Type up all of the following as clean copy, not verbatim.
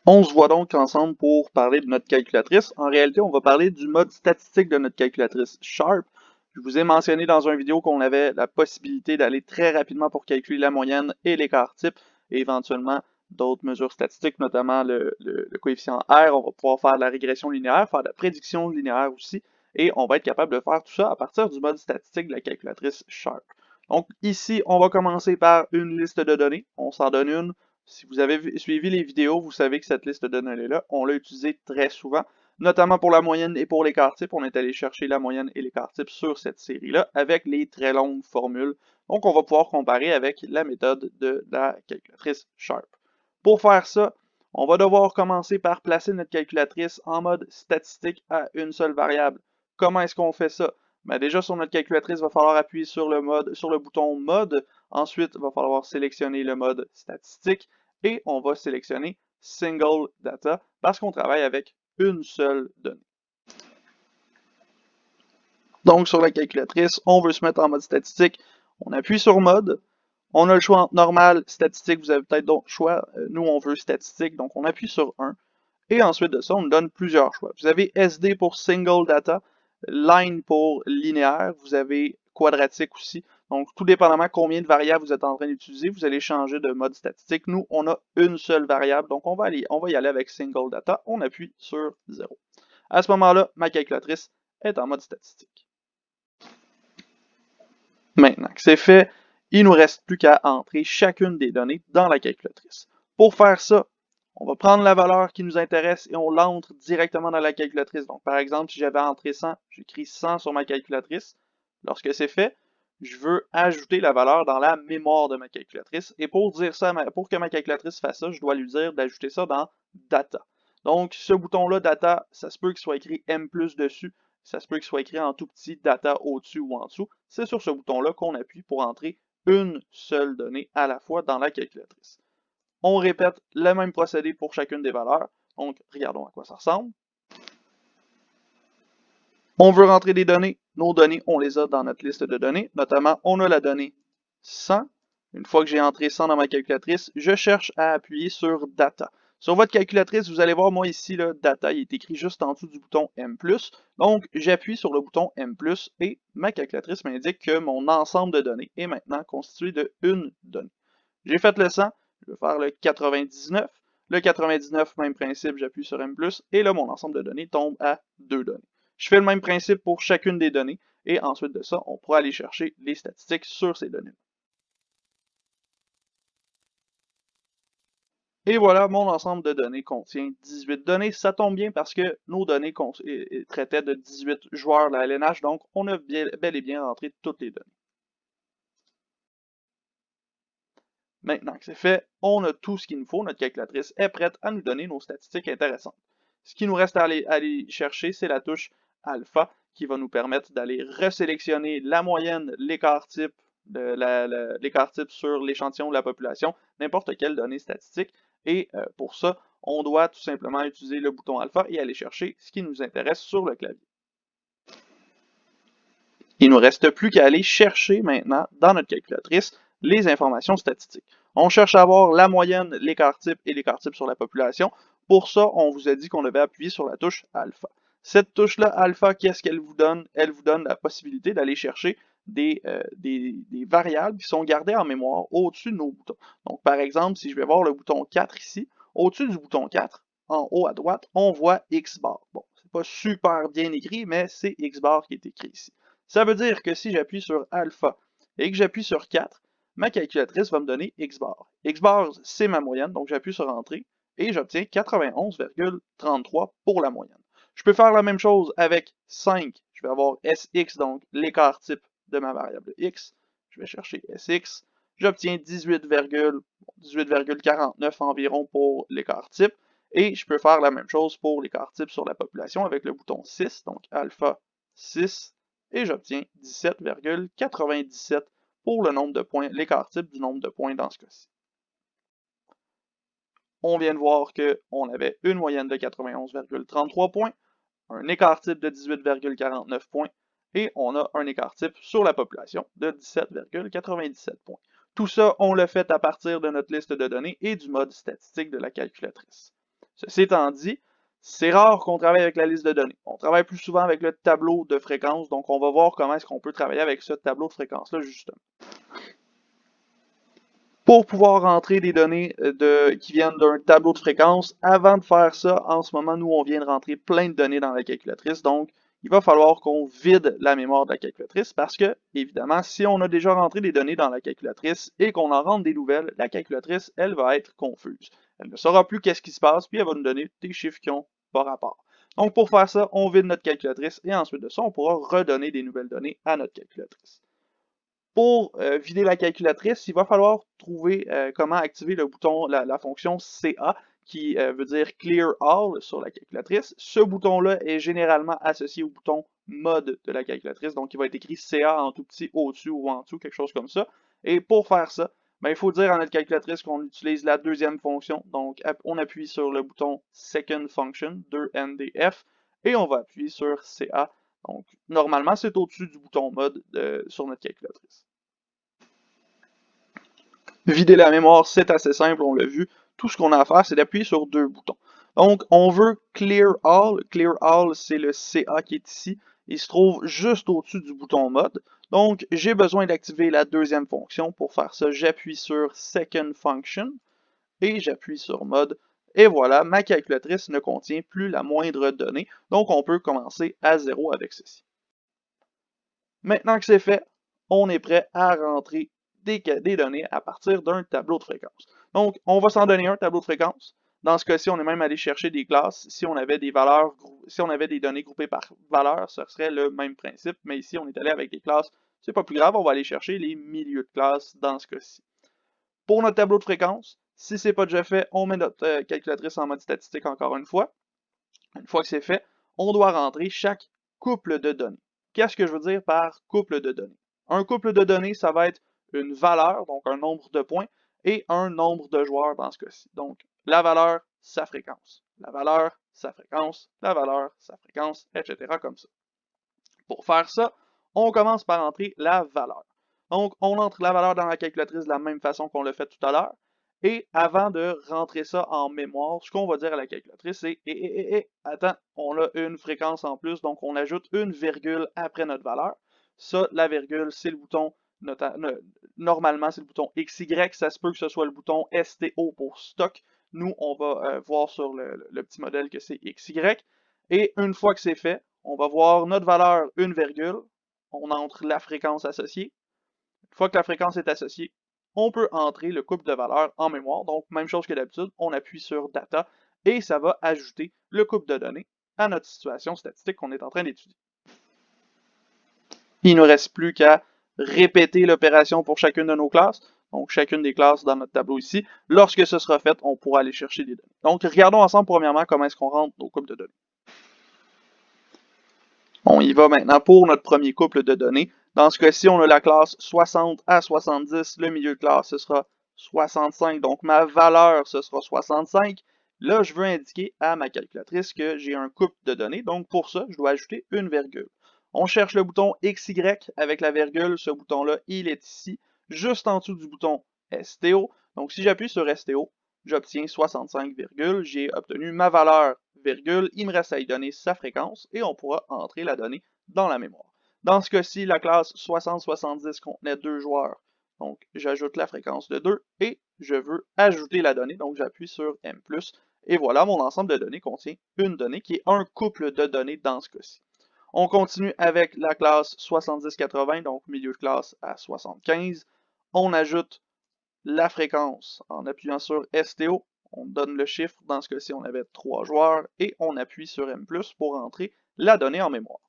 On se voit donc ensemble pour parler de notre calculatrice. En réalité, on va parler du mode statistique de notre calculatrice Sharp. Je vous ai mentionné dans une vidéo qu'on avait la possibilité d'aller très rapidement pour calculer la moyenne et l'écart type, et éventuellement d'autres mesures statistiques, notamment le coefficient R. On va pouvoir faire de la régression linéaire, faire de la prédiction linéaire aussi, et on va être capable de faire tout ça à partir du mode statistique de la calculatrice Sharp. Donc ici, on va commencer par une liste de données. On s'en donne une. Si vous avez suivi les vidéos, vous savez que cette liste de données-là, on l'a utilisée très souvent, notamment pour la moyenne et pour l'écart type. On est allé chercher la moyenne et l'écart type sur cette série-là avec les très longues formules. Donc, on va pouvoir comparer avec la méthode de la calculatrice Sharp. Pour faire ça, on va devoir commencer par placer notre calculatrice en mode statistique à une seule variable. Comment est-ce qu'on fait ça? Ben déjà, sur notre calculatrice, il va falloir appuyer sur le bouton Mode. Ensuite, il va falloir sélectionner le mode statistique et on va sélectionner Single Data parce qu'on travaille avec une seule donnée. Donc, sur la calculatrice, on veut se mettre en mode statistique. On appuie sur Mode. On a le choix entre normal, statistique. Vous avez peut-être d'autres choix. Nous, on veut statistique, donc on appuie sur 1. Et ensuite de ça, on nous donne plusieurs choix. Vous avez SD pour Single Data, Line pour linéaire, vous avez quadratique aussi. Donc, tout dépendamment combien de variables vous êtes en train d'utiliser, vous allez changer de mode statistique. Nous, on a une seule variable, donc on va y aller avec Single Data. On appuie sur 0. À ce moment-là, ma calculatrice est en mode statistique. Maintenant que c'est fait, il ne nous reste plus qu'à entrer chacune des données dans la calculatrice. Pour faire ça, on va prendre la valeur qui nous intéresse et on l'entre directement dans la calculatrice. Donc, par exemple, si j'avais entré 100, j'écris 100 sur ma calculatrice. Lorsque c'est fait, je veux ajouter la valeur dans la mémoire de ma calculatrice. Et pour dire ça, pour que ma calculatrice fasse ça, je dois lui dire d'ajouter ça dans Data. Donc, ce bouton-là, Data, ça se peut qu'il soit écrit M+ dessus. Ça se peut qu'il soit écrit en tout petit Data au-dessus ou en dessous. C'est sur ce bouton-là qu'on appuie pour entrer une seule donnée à la fois dans la calculatrice. On répète le même procédé pour chacune des valeurs. Donc, regardons à quoi ça ressemble. On veut rentrer des données. Nos données, on les a dans notre liste de données. Notamment, on a la donnée 100. Une fois que j'ai entré 100 dans ma calculatrice, je cherche à appuyer sur Data. Sur votre calculatrice, vous allez voir, moi ici, là, Data, il est écrit juste en dessous du bouton M+. Donc, j'appuie sur le bouton M+, et ma calculatrice m'indique que mon ensemble de données est maintenant constitué de une donnée. J'ai fait le 100, je vais faire le 99. Le 99, même principe, j'appuie sur M+, et là, mon ensemble de données tombe à 2 données. Je fais le même principe pour chacune des données, et ensuite de ça, on pourra aller chercher les statistiques sur ces données. Et voilà, mon ensemble de données contient 18 données. Ça tombe bien parce que nos données traitaient de 18 joueurs de la LNH, donc on a bel et bien rentré toutes les données. Maintenant que c'est fait, on a tout ce qu'il nous faut. Notre calculatrice est prête à nous donner nos statistiques intéressantes. Ce qui nous reste à aller chercher, c'est la touche alpha qui va nous permettre d'aller resélectionner la moyenne, l'écart type, sur l'échantillon de la population, n'importe quelle donnée statistique. Et pour ça, on doit tout simplement utiliser le bouton alpha et aller chercher ce qui nous intéresse sur le clavier. Il ne nous reste plus qu'à aller chercher maintenant dans notre calculatrice les informations statistiques. On cherche à avoir la moyenne, l'écart type et l'écart type sur la population. Pour ça, on vous a dit qu'on devait appuyer sur la touche alpha. Cette touche-là, alpha, qu'est-ce qu'elle vous donne? Elle vous donne la possibilité d'aller chercher des variables qui sont gardées en mémoire au-dessus de nos boutons. Donc, par exemple, si je vais voir le bouton 4 ici, au-dessus du bouton 4, en haut à droite, on voit X bar. Bon, c'est pas super bien écrit, mais c'est X bar qui est écrit ici. Ça veut dire que si j'appuie sur alpha et que j'appuie sur 4, ma calculatrice va me donner X bar. X bar, c'est ma moyenne, donc j'appuie sur Entrée et j'obtiens 91,33 pour la moyenne. Je peux faire la même chose avec 5. Je vais avoir SX, donc l'écart type de ma variable X. Je vais chercher SX. J'obtiens 18,49 environ pour l'écart type. Et je peux faire la même chose pour l'écart type sur la population avec le bouton 6, donc alpha 6, et j'obtiens 17,97 pour le nombre de points, l'écart type du nombre de points dans ce cas-ci. On vient de voir qu'on avait une moyenne de 91,33 points, un écart type de 18,49 points, et on a un écart type sur la population de 17,97 points. Tout ça, on l'a fait à partir de notre liste de données et du mode statistique de la calculatrice. Ceci étant dit, c'est rare qu'on travaille avec la liste de données. On travaille plus souvent avec le tableau de fréquence, donc on va voir comment est-ce qu'on peut travailler avec ce tableau de fréquence-là, justement. Pour pouvoir rentrer des données qui viennent d'un tableau de fréquence, avant de faire ça, en ce moment, nous, on vient de rentrer plein de données dans la calculatrice, donc il va falloir qu'on vide la mémoire de la calculatrice parce que, évidemment, si on a déjà rentré des données dans la calculatrice et qu'on en rentre des nouvelles, la calculatrice, elle va être confuse. Elle ne saura plus qu'est-ce qui se passe, puis elle va nous donner des chiffres qui n'ont pas rapport. Donc pour faire ça, on vide notre calculatrice et ensuite de ça, on pourra redonner des nouvelles données à notre calculatrice. Pour vider la calculatrice, il va falloir trouver comment activer le bouton, la fonction CA, qui veut dire Clear All sur la calculatrice. Ce bouton-là est généralement associé au bouton Mode de la calculatrice, donc il va être écrit CA en tout petit au-dessus ou en dessous, quelque chose comme ça. Et pour faire ça, ben, il faut dire à notre calculatrice qu'on utilise la deuxième fonction, donc on appuie sur le bouton Second Function, 2NDF, et on va appuyer sur CA. Donc, normalement, c'est au-dessus du bouton Mode sur notre calculatrice. Vider la mémoire, c'est assez simple, on l'a vu. Tout ce qu'on a à faire, c'est d'appuyer sur deux boutons. Donc, on veut Clear All. Clear All, c'est le CA qui est ici. Il se trouve juste au-dessus du bouton Mode. Donc, j'ai besoin d'activer la deuxième fonction. Pour faire ça, j'appuie sur Second Function et j'appuie sur Mode. Et voilà, ma calculatrice ne contient plus la moindre donnée. Donc, on peut commencer à zéro avec ceci. Maintenant que c'est fait, on est prêt à rentrer des données à partir d'un tableau de fréquence. Donc, on va s'en donner un tableau de fréquence. Dans ce cas-ci, on est même allé chercher des classes. Si on avait des valeurs, si on avait des données groupées par valeur, ce serait le même principe. Mais ici, on est allé avec des classes. C'est pas plus grave, on va aller chercher les milieux de classe dans ce cas-ci. Pour notre tableau de fréquence, si c'est pas déjà fait, on met notre calculatrice en mode statistique encore une fois. Une fois que c'est fait, on doit rentrer chaque couple de données. Qu'est-ce que je veux dire par couple de données? Un couple de données, ça va être une valeur, donc un nombre de points, et un nombre de joueurs dans ce cas-ci. Donc, la valeur, sa fréquence. La valeur, sa fréquence. La valeur, sa fréquence, etc. comme ça. Pour faire ça, on commence par entrer la valeur. Donc, on entre la valeur dans la calculatrice de la même façon qu'on l'a fait tout à l'heure. Et avant de rentrer ça en mémoire, ce qu'on va dire à la calculatrice, c'est attends, on a une fréquence en plus, donc on ajoute une virgule après notre valeur. Ça, la virgule, c'est le bouton, normalement, c'est le bouton XY, ça se peut que ce soit le bouton STO pour stock. Nous, on va voir sur le petit modèle que c'est XY. Et une fois que c'est fait, on va voir notre valeur, une virgule. On entre la fréquence associée. Une fois que la fréquence est associée, on peut entrer le couple de valeurs en mémoire. Donc, même chose que d'habitude, on appuie sur Data et ça va ajouter le couple de données à notre situation statistique qu'on est en train d'étudier. Il ne nous reste plus qu'à répéter l'opération pour chacune de nos classes. Donc, chacune des classes dans notre tableau ici. Lorsque ce sera fait, on pourra aller chercher des données. Donc, regardons ensemble premièrement comment est-ce qu'on rentre nos couples de données. On y va maintenant pour notre premier couple de données. Dans ce cas-ci, on a la classe 60 à 70. Le milieu de classe, ce sera 65. Donc, ma valeur, ce sera 65. Là, je veux indiquer à ma calculatrice que j'ai un couple de données. Donc, pour ça, je dois ajouter une virgule. On cherche le bouton XY avec la virgule. Ce bouton-là, il est ici, juste en dessous du bouton STO. Donc, si j'appuie sur STO, j'obtiens 65, j'ai obtenu ma valeur, virgule, il me reste à y donner sa fréquence et on pourra entrer la donnée dans la mémoire. Dans ce cas-ci, la classe 60-70 contenait deux joueurs, donc j'ajoute la fréquence de 2 et je veux ajouter la donnée, donc j'appuie sur M+, et voilà, mon ensemble de données contient une donnée qui est un couple de données dans ce cas-ci. On continue avec la classe 70-80, donc milieu de classe à 75. On ajoute la fréquence en appuyant sur STO. On donne le chiffre, dans ce cas-ci on avait 3 joueurs, et on appuie sur M+, pour entrer la donnée en mémoire.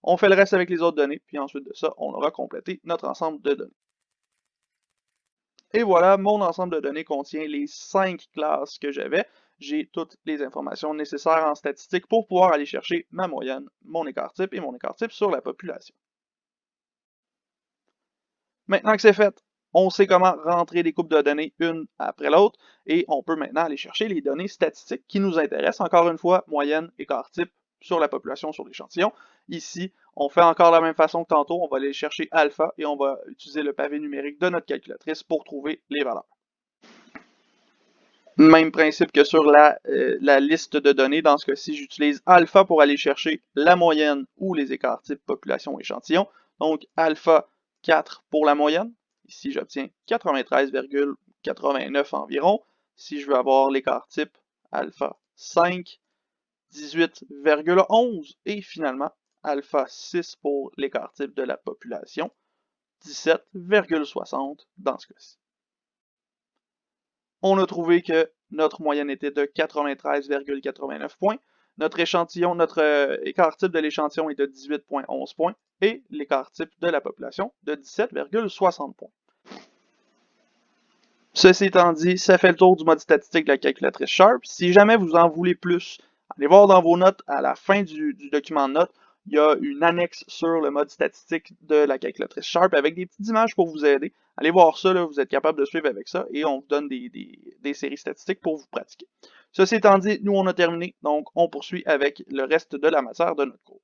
On fait le reste avec les autres données, puis ensuite de ça, on aura complété notre ensemble de données. Et voilà, mon ensemble de données contient les 5 classes que j'avais. J'ai toutes les informations nécessaires en statistique pour pouvoir aller chercher ma moyenne, mon écart type et mon écart type sur la population. Maintenant que c'est fait, on sait comment rentrer des coupes de données une après l'autre et on peut maintenant aller chercher les données statistiques qui nous intéressent. Encore une fois, moyenne, écart type sur la population, sur l'échantillon. Ici, on fait encore la même façon que tantôt. On va aller chercher alpha et on va utiliser le pavé numérique de notre calculatrice pour trouver les valeurs. Même principe que sur la liste de données. Dans ce cas-ci, j'utilise alpha pour aller chercher la moyenne ou les écarts type population échantillon. Donc, alpha 4 pour la moyenne. Ici, j'obtiens 93,89 environ. Si je veux avoir l'écart type, alpha 5, 18,11. Et finalement, alpha 6 pour l'écart type de la population, 17,60 dans ce cas-ci. On a trouvé que notre moyenne était de 93,89 points. Notre échantillon, notre écart type de l'échantillon est de 18,11 points et l'écart type de la population de 17,60 points. Ceci étant dit, ça fait le tour du mode statistique de la calculatrice Sharp. Si jamais vous en voulez plus, allez voir dans vos notes, à la fin du document de notes, il y a une annexe sur le mode statistique de la calculatrice Sharp avec des petites images pour vous aider. Allez voir ça, là, vous êtes capable de suivre avec ça et on vous donne des séries statistiques pour vous pratiquer. Ceci étant dit, nous on a terminé, donc on poursuit avec le reste de la matière de notre cours.